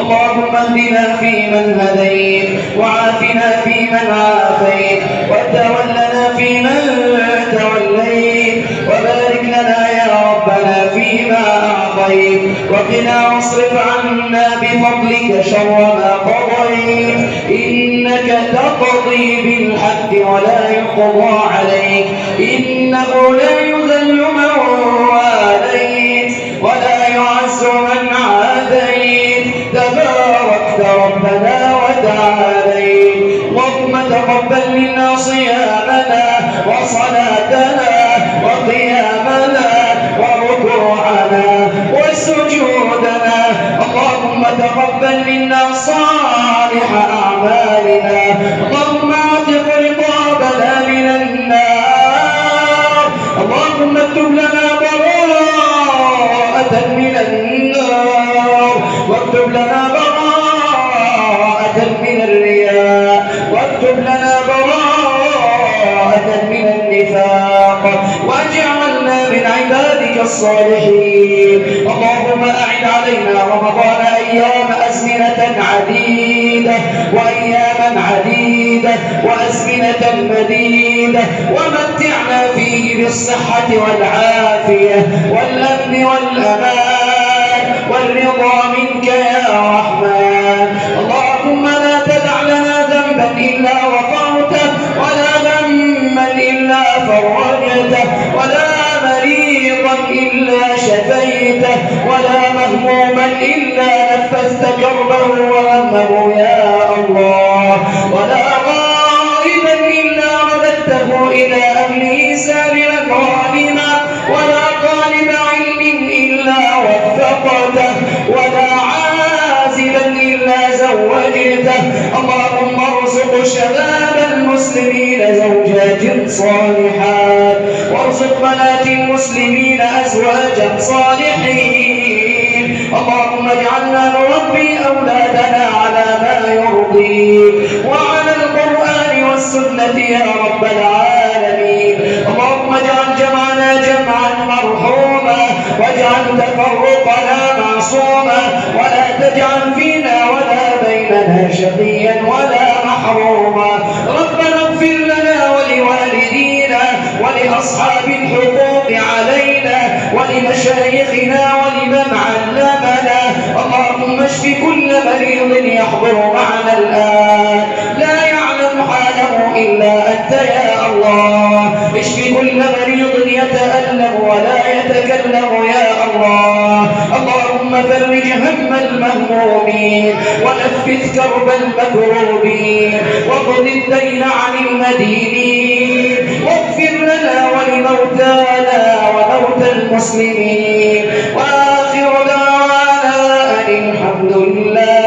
اللهم اهدنا فيمن هديت، وعافنا فيمن عافيت، وتولنا فيمن توليت، وبارك لنا يا ربنا فيما أعطيت، وقنا واصرف عنا بفضلك شر ما قضيت، إنك تقضي بالحق ولا يقضى عليك، إنه لا يذل من واليت ولا يعز من عاديت، تباركت ربنا وتعاليت. اللهم تقبل منا صيامنا وصلاتنا وقيامنا وركوعنا وسجودنا. اللهم تقبل منا صالح أعمالنا. اللهم اعتق رقابنا من النار. اللهم اكتب لنا براءة من النار، واكتب لنا براءة من الرياء، واكتب لنا براءة من النفاق، واجعلنا من عبادك الصالحين. اللهم أعد علينا رمضان أيام أزمنة عديدة، وأياما عديدة، وأزمنة مديدة، ومتعنا فيه بالصحة والعافية والأمن والأمان والرضا منك يا رحمن. اللهم لا تدع لنا ذنبا إلا غفرته، ولا هما إلا فرجته، ولا مريضا إلا شفيته، ولا مهموما إلا نفذت كربه وهمه يا الله، ولا غائبا إلا رددته إلى أهله سالما غانما، ولا طالب علم إلا وفقته، ولا عازبا إلا زوجته. اللهم ارزق شباب المسلمين زوجات صالحات، وارزق بنات المسلمين أزواجا صالحين. اللهم اجعلنا نربي أولادنا على ما يرضيك وعلى القرآن والسنة يا رب العالمين. اللهم اجعل جمعنا جمعا مرحوما، واجعل تفرقنا معصوما، ولا تجعل فينا ولا بيننا شقيا ولا محروما. ربنا اغفر لنا ولوالدينا ولأصحاب الحقوق علينا ولمشايخنا ولمن علمنا. اللهم اشف كل مريض يحضر معنا الآن، لا يعلم حاله إلا أنت يا الله. اشف كل مريض يتألم ولا يتكلم يا الله. اللهم فرج هم المهمومين، ونفذ كرب المكروبين، واقض الدين عن المدينين، واغفر لنا ولموتانا وموتى المسلمين. وآخر دعوانا أن الحمد لله